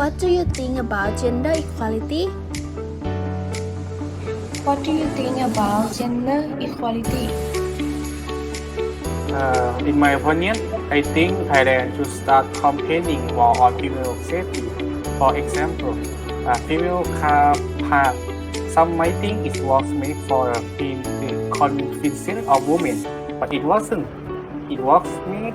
What do you think about gender equality? What do you think about gender equality? In my opinion, I think Thailand should start campaigning more on female safety. For example, female car park. Some might think it was made for the convenience of women, but it wasn't. It was made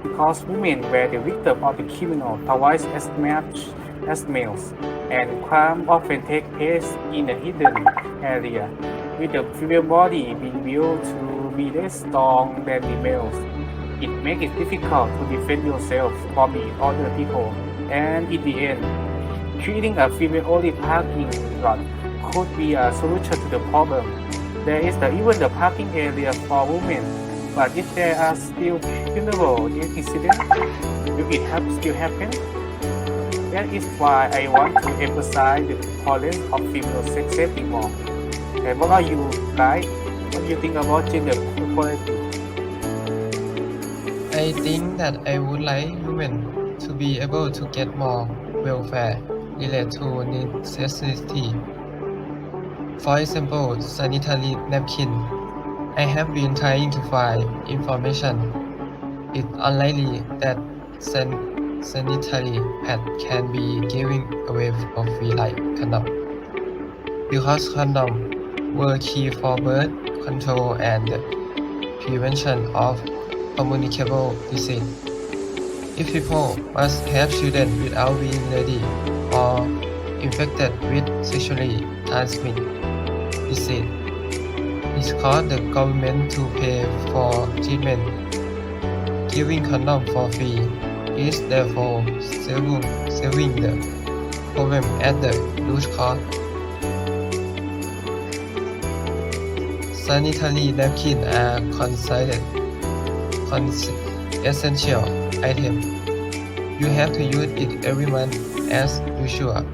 because women were the victim of the criminal twice as much as males, and crime often take place in a hidden area, with the female body being built to be less strong than the males. It makes it difficult to defend yourself from the other people, and in the end, creating a female-only parking lot could be a solution to the problem. There is even the parking area for women, but if there are still criminal incidents, will it still happen? That is why I want to emphasize the importance of female safety more. And what are you guys? What do you think about gender equality? I think that I would like women to be able to get more welfare related to necessity. For example, sanitary napkin. I have been trying to find information. It's unlikely that sanitary pad can be given away for free like condom, because condom were key for birth control and prevention of communicable disease. If people must have children without being ready or infected with sexually transmitted disease, it costs the government to pay for treatment. Giving condom for free is therefore solving the problem at the root cause. Sanitary napkins are considered essential item. You have to use it every month as usual,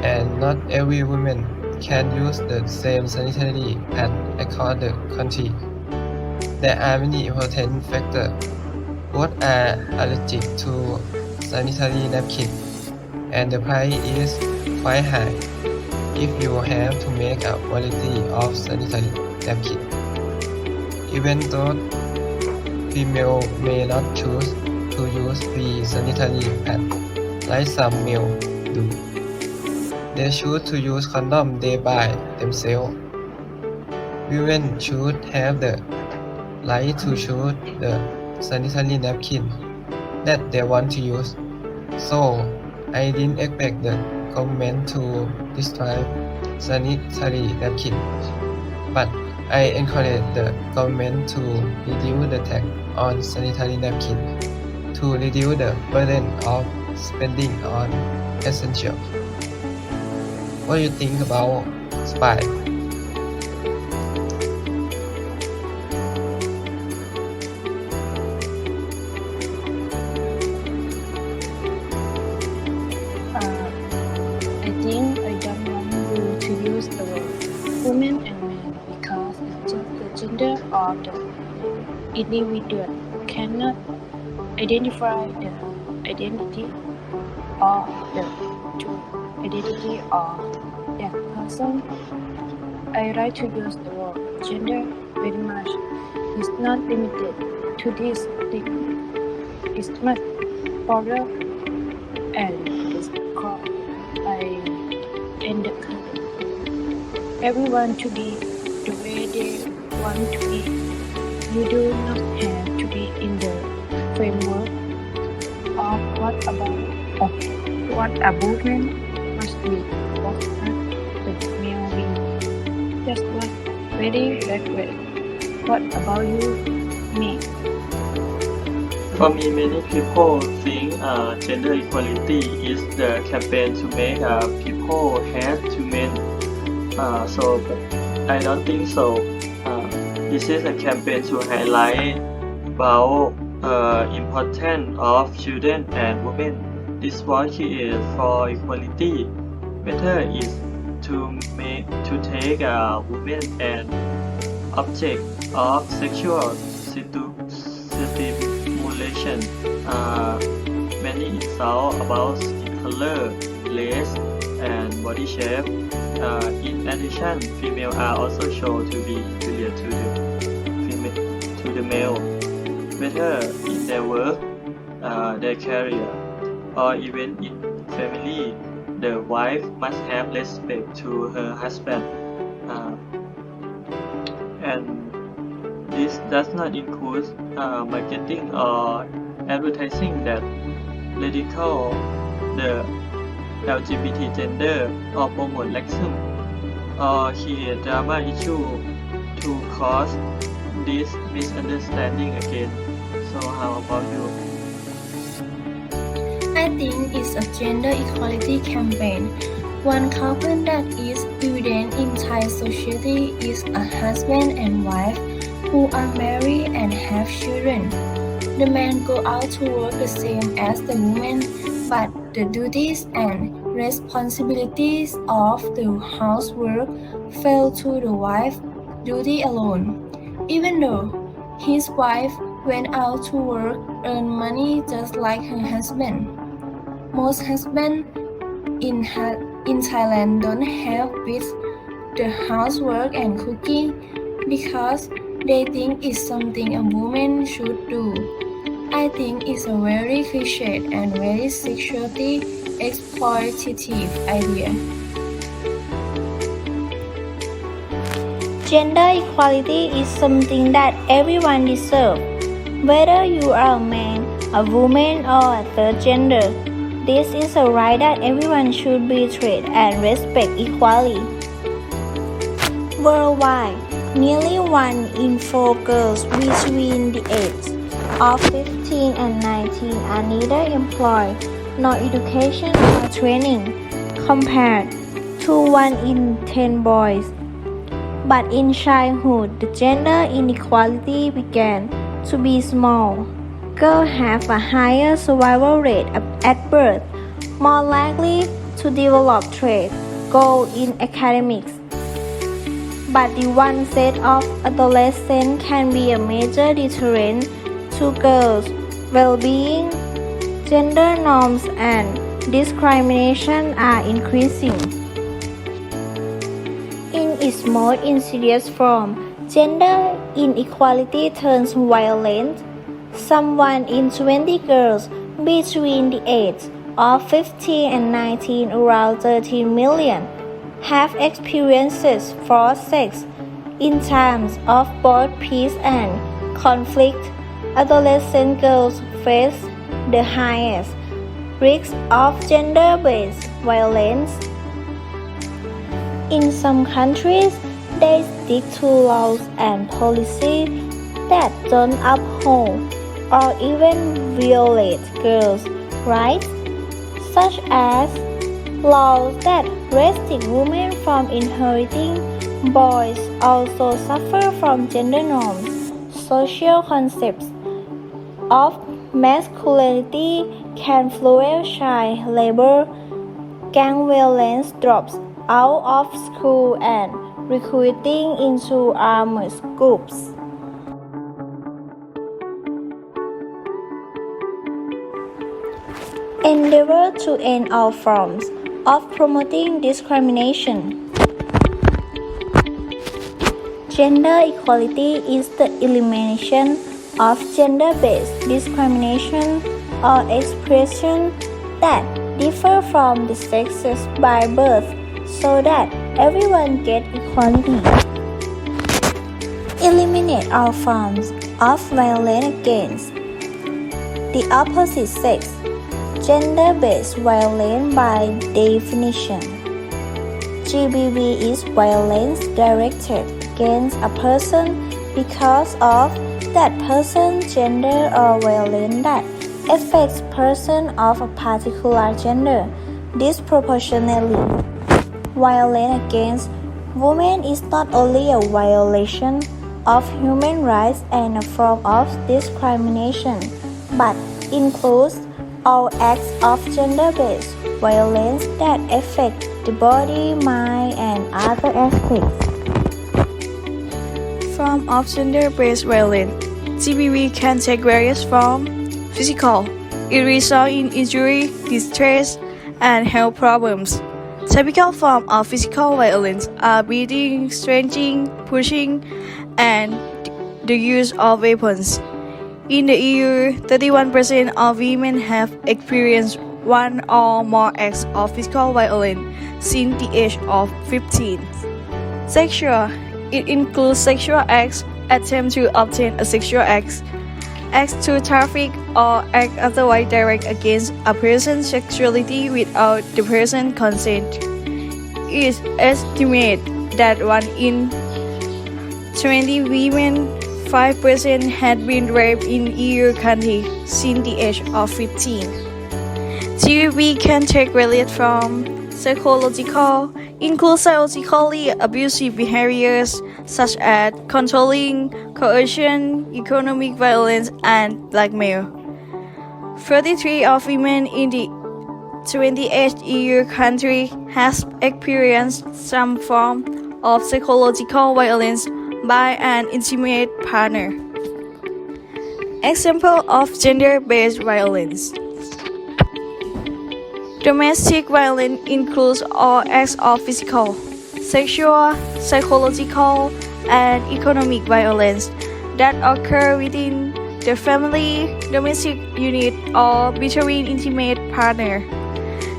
and not every woman can use the same sanitary pad across the country. There are many important factors. Both are allergic to sanitary napkin, and the price is quite high if you have to make a quality of sanitary napkin. Even though female may not choose to use free sanitary pad like some male do, they choose to use condom they buy themselves. Women should have the right to choose the sanitary napkin that they want to use. So I didn't expect the government to destroy sanitary napkin, but I encourage the government to reduce the tax on sanitary napkin to reduce the burden of spending on essentials. What do you think about spy? I think I don't want you to use the word women and men because it's just the gender of the individual cannot identify the identity of the true identity of that person. I like to use the word gender very much. It's not limited to this thing. It's much broader and it's called by and the country. Everyone to be the way they want to be. You do not have to be in the framework of what a woman must be, what must the male be. That's what very regret. What about you, me? For me, many people think gender equality is the campaign to make people hate to men. So I don't think so. This is a campaign to highlight about importance of children and women. This voice is for equality. Better is to take women and object of sexual stimulation. Many insult about color, race, and body shape. In addition, females are also shown to be inferior to the male, whether in their work, their career, or even in family. The wife must have respect to her husband, and this does not include marketing or advertising that ridicule the LGBT gender or promote sexism or create drama issue to cause this misunderstanding again. So how about you? I think it's a gender equality campaign. One couple that is evident in Thai society is a husband and wife who are married and have children. The man go out to work the same as the woman, but the duties and responsibilities of the housework fell to the wife duty alone. Even though his wife went out to work, earn money just like her husband. Most husbands in Thailand don't help with the housework and cooking because they think it's something a woman should do. I think it's a very cliched and very sexually exploitative idea. Gender equality is something that everyone deserves, whether you are a man, a woman, or a third gender. This is a right that everyone should be treated and respect equally. Worldwide, nearly 1 in 4 girls between the ages of 15 and 19 are neither employed nor education or training, compared to 1 in 10 boys. But in childhood, the gender inequality began to be small. Girls have a higher survival rate at birth, more likely to develop traits, goals in academics. But the onset of adolescence can be a major deterrent to girls' well-being. Gender norms and discrimination are increasing. In its most insidious form, gender inequality turns violent. Some 1 in 20 girls between the ages of 15 and 19, around 13 million, have experienced forced sex. In times of both peace and conflict, adolescent girls face the highest risk of gender-based violence. In some countries, they stick to laws and policies that don't uphold or even violate girls' rights, such as laws that restrict women from inheriting. Boys also suffer from gender norms. Social concepts of masculinity can fuel child labor. Gang violence drops out of school and recruiting into armed groups. Endeavor to end all forms of promoting discrimination. Gender equality is the elimination of gender-based discrimination or expression that differ from the sexes by birth so that everyone gets equality. Eliminate all forms of violence against the opposite sex. Gender-based violence by definition. GBV is violence directed against a person because of that person's gender or violence that affects person of a particular gender disproportionately. Violence against women is not only a violation of human rights and a form of discrimination, but includes all acts of gender-based violence that affect the body, mind, and other aspects. Form of gender-based violence. GBV can take various forms. Physical. It results in injury, distress, and health problems. Typical forms of physical violence are beating, stretching, pushing, and the use of weapons. In the EU, 31% of women have experienced one or more acts of physical violence since the age of 15. Sexual. It includes sexual acts, attempt to obtain a sexual act, acts to traffic, or act otherwise direct against a person's sexuality without the person's consent. It is estimated that 1 in 20 women, 5% had been raped in EU countries since the age of 15. GBV can take relief from psychological, include psychologically abusive behaviors such as controlling, coercion, economic violence, and blackmail. 33% of women in the 28 EU countries has experienced some form of psychological violence by an intimate partner. Example of gender-based violence. Domestic violence includes all acts of physical, sexual, psychological, and economic violence that occur within the family, domestic unit, or between intimate partners.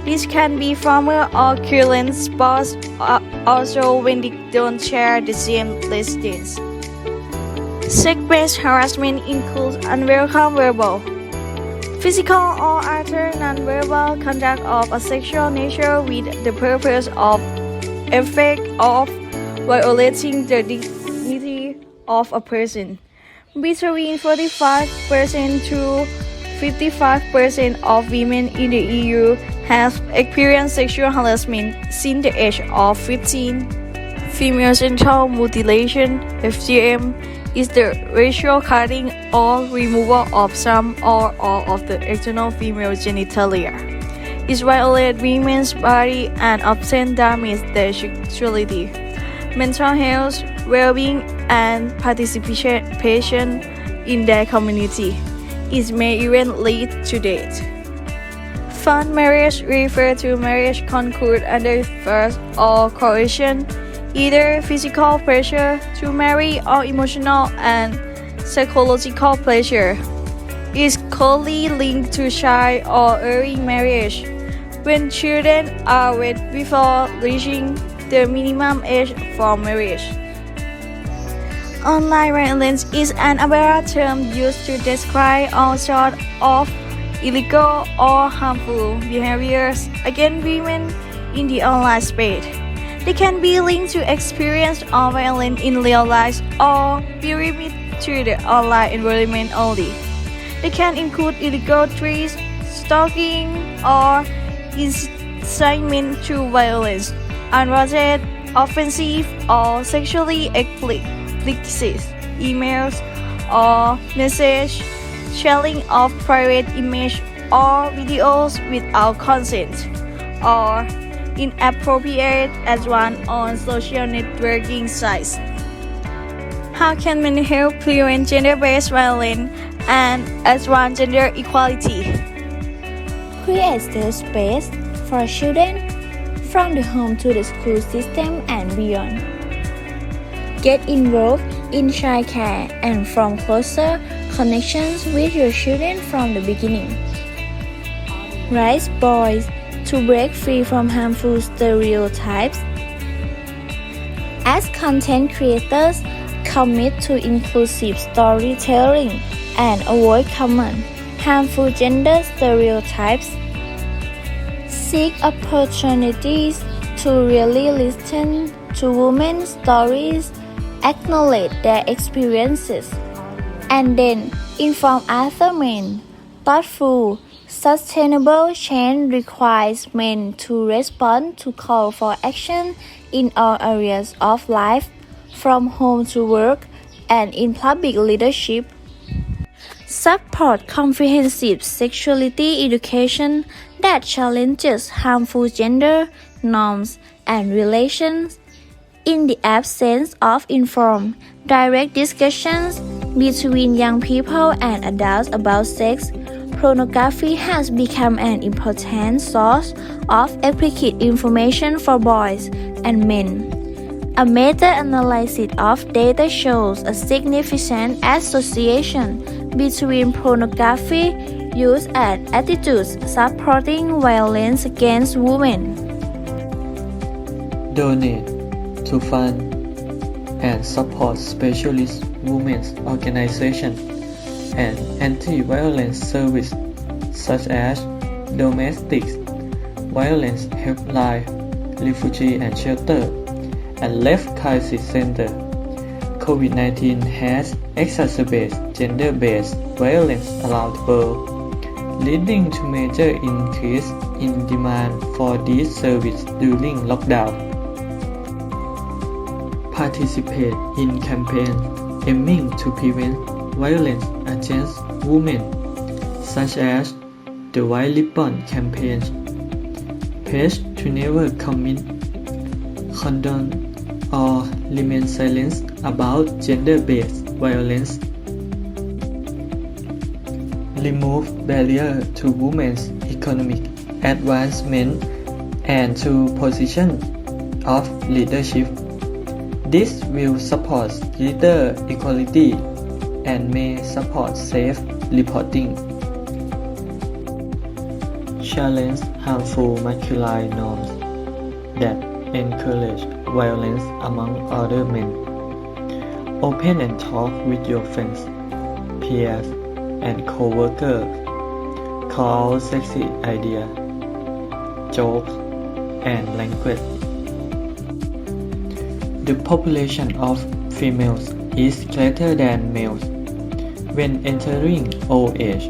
This can be former or current spouse, also when they don't share the same residence. Sex-based harassment includes unwelcome verbal, physical or other non-verbal contact of a sexual nature with the purpose of effect of violating the dignity of a person. Between 45% to 55% of women in the EU have experienced sexual harassment since the age of 15. Female genital mutilation (FGM) is the racial cutting or removal of some or all of the external female genitalia. It violates women's body and often damages their sexuality, mental health, well-being, and participation in their community. It may even lead to death. Forced marriage refers to marriage concluded under force or coercion, either physical pressure to marry or emotional and psychological pressure. It is closely linked to child or early marriage, when children are wed before reaching the minimum age for marriage. Online violence is an umbrella term used to describe all sorts of illegal or harmful behaviors against women in the online space. They can be linked to experience of violence in real life or be limited to the online environment only. They can include illegal threats, stalking, or incitement to violence, unwanted, offensive, or sexually explicit emails or messages, sharing of private images or videos without consent, or inappropriate advances on social networking sites. How can men help prevent gender-based violence and advance gender equality? Create safe space for children from the home to the school system and beyond. Get involved in childcare and form closer connections with your children from the beginning. Raise boys to break free from harmful stereotypes. As content creators, commit to inclusive storytelling and avoid common, harmful gender stereotypes. Seek opportunities to really listen to women's stories, acknowledge their experiences, and then inform other men. Thoughtful, sustainable change requires men to respond to call for action in all areas of life, from home to work and in public leadership. Support comprehensive sexuality education that challenges harmful gender norms and relations. In the absence of informed, direct discussions between young people and adults about sex, pornography has become an important source of explicit information for boys and men. A meta-analysis of data shows a significant association between pornography use and attitudes supporting violence against women. Donate to fund and support specialist women's organizations and anti-violence services such as Domestic Violence Helpline, Refugee and Shelter, and Left Crisis Center. COVID-19 has exacerbated gender-based violence around the world, leading to major increase in demand for these services during lockdown. Participate in campaigns aiming to prevent violence against women, such as the White Ribbon campaign, Pledge to Never Commit, Condone, or Remain Silent about Gender-Based Violence. Remove barriers to women's economic advancement and to positions of leadership. This will support gender equality and may support safe reporting. Challenge harmful masculine norms that encourage violence among other men. Open and talk with your friends, peers, and co-workers. Call out sexy ideas, jokes, and language. The population of females is greater than males. When entering old age,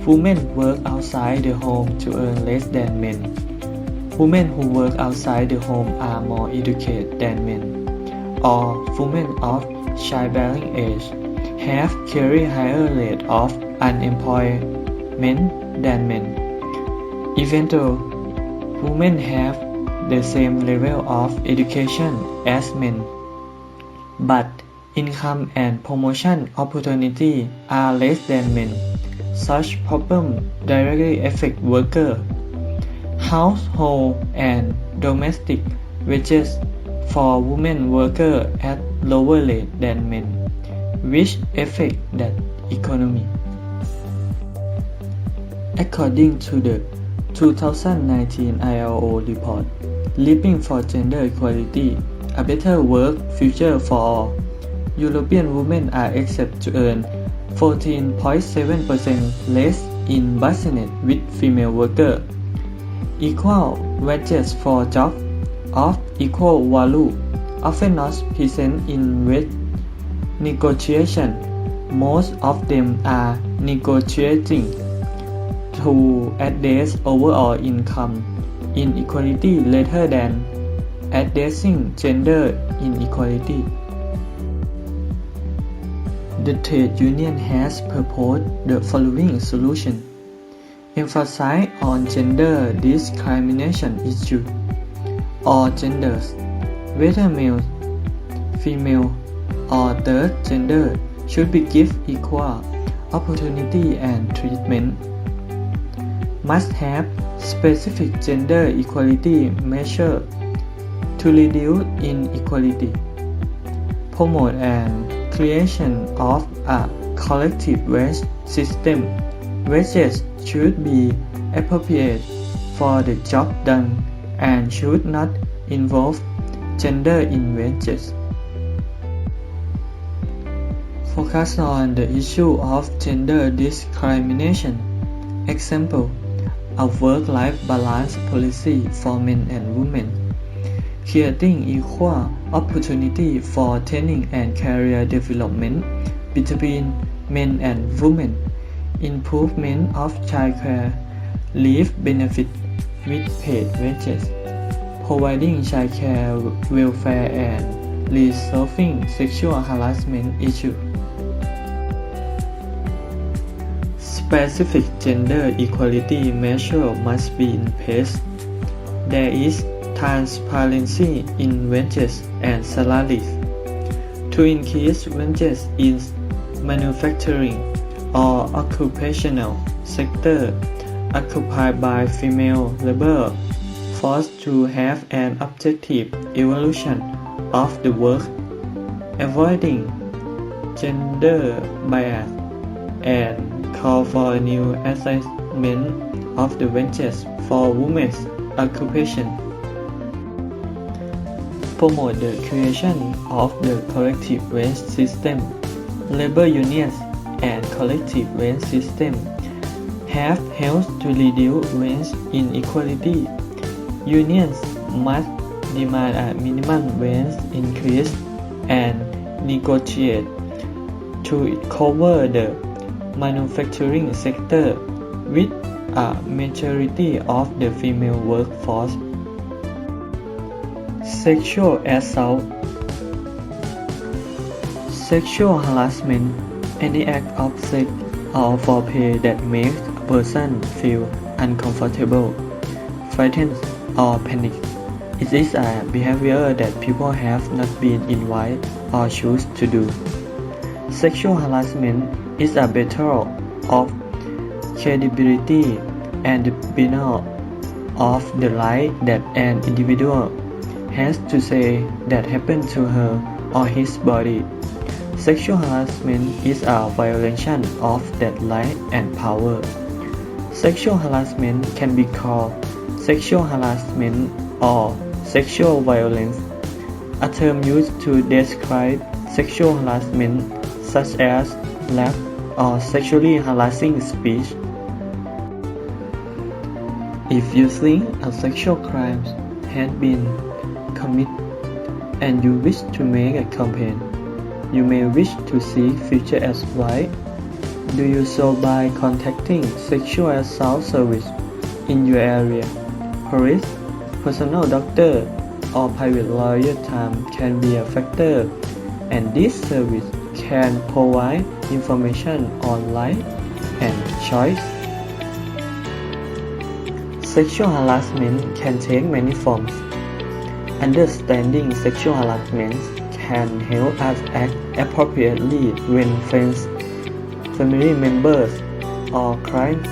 women work outside the home to earn less than men. Women who work outside the home are more educated than men, or women of childbearing age have carry higher rate of unemployment than men. Even though women have the same level of education as men, but income and promotion opportunity are less than men. Such problems directly affect workers. Household and domestic wages for women workers at lower rate than men, which affect the economy. According to the 2019 ILO report, Leaping for Gender Equality, a better work future for all, European women are expected to earn 14.7% less in business with female workers. Equal wages for jobs of equal value often not present in wage negotiation. Most of them are negotiating to address overall income inequality rather than addressing gender inequality. The trade union has proposed the following solution. Emphasize on gender discrimination issue. All genders, whether male, female, or third gender, should be given equal opportunity and treatment. Must have specific gender equality measures to reduce inequality. Promote and creation of a collective wage system. Wages should be appropriate for the job done and should not involve gender in wages. Focus on the issue of gender discrimination. Example, a work-life balance policy for men and women. Creating equal opportunity for training and career development between men and women. Improvement of childcare leave benefit with paid wages. Providing childcare welfare and resolving sexual harassment issues. Specific gender equality measures must be in place. There is transparency in wages and salaries. To increase wages in manufacturing or occupational sector occupied by female labor force to have an objective evaluation of the work, avoiding gender bias, and call for a new assessment of the wages for women's occupation. Promote the creation of the collective wage system. Labor unions and collective wage system have helped to reduce wage inequality. Unions must demand a minimum wage increase and negotiate to cover the manufacturing sector with a majority of the female workforce. Sexual assault. Sexual harassment, any act of sex or foreplay that makes a person feel uncomfortable, frightened, or panic. It is a behavior that people have not been invited or choose to do. Sexual harassment is a betrayal of credibility and denial of the right that an individual has to say that happened to her or his body. Sexual harassment is a violation of that right and power. Sexual harassment can be called sexual harassment or sexual violence, a term used to describe sexual harassment such as rape or sexually harassing speech. If you think a sexual crime has been committed and you wish to make a complaint, you may wish to seek future advice. Do you so by contacting Sexual Assault Service in your area. Police, personal doctor, or private lawyer time can be a factor, and this service can provide information on right and choice. Sexual harassment can take many forms. Understanding sexual harassment can help us act appropriately when friends, family members, or clients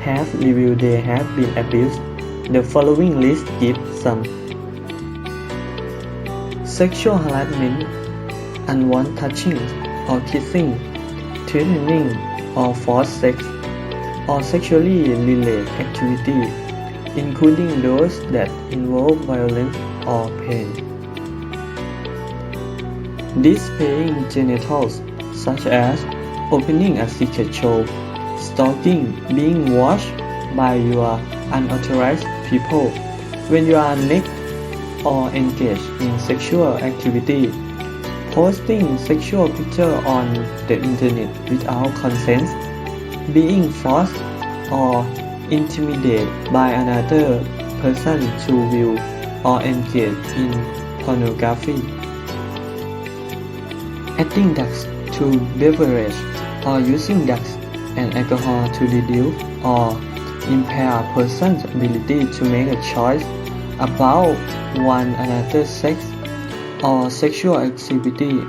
have revealed they have been abused. The following list gives some. Sexual harassment: unwanted touching or kissing, threatening or forced sex, or sexually related activity, including those that involve violence or pain. Displaying genitals, such as opening a secret show, stalking, being watched by your unauthorized people when you are naked or engaged in sexual activity, posting sexual pictures on the internet without consent, being forced or intimidated by another person to view or engage in pornography. Adding drugs to beverage or using drugs and alcohol to reduce or impair a person's ability to make a choice about one another's sex or sexual activity.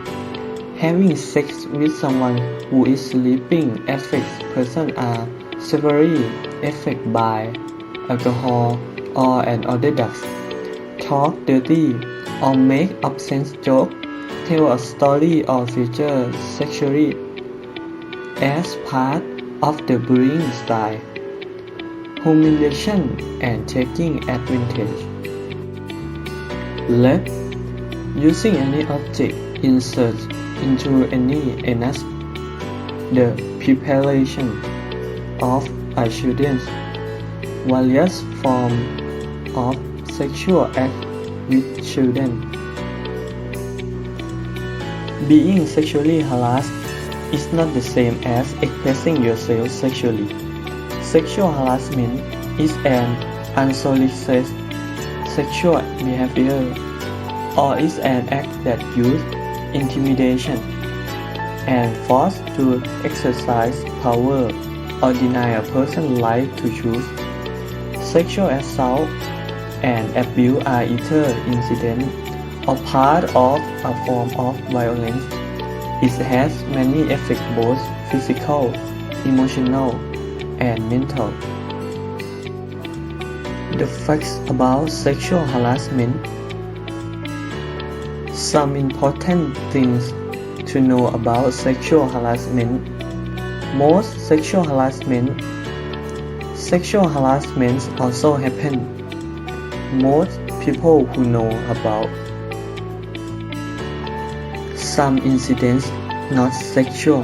Having sex with someone who is sleeping affects person are severely affected by alcohol or another drugs. Talk dirty or make obscene jokes, tell a story or feature sexually as part of the bullying style. Humiliation and taking advantage. Rape: using any object insert into any anus, the preparation of a children, various forms of sexual act with children. Being sexually harassed is not the same as expressing yourself sexually. Sexual harassment is an unsolicited sexual behavior or is an act that uses intimidation and force to exercise power or deny a person's right to choose. Sexual assault and abuse are either incident or part of a form of violence. It has many effects, both physical, emotional, and mental. The facts about sexual harassment. Some important things to know about sexual harassment. Most sexual harassments also happen. Most people who know about some incidents not sexual.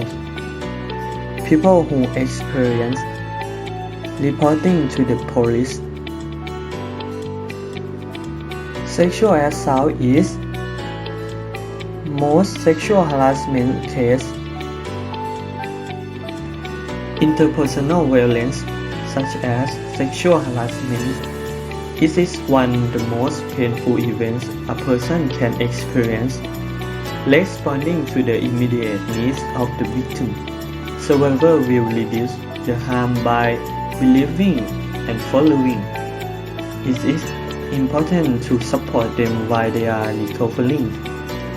People who experience reporting to the police. Sexual assault is most sexual harassment case. Interpersonal violence, such as sexual harassment, it is one of the most painful events a person can experience. Responding to the immediate needs of the victim, survivor will reduce the harm by believing and following. It is important to support them while they are recovering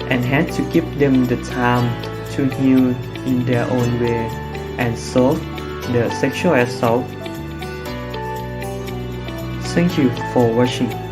and have to give them the time to heal in their own way and solve the sexual assault. Thank you for watching.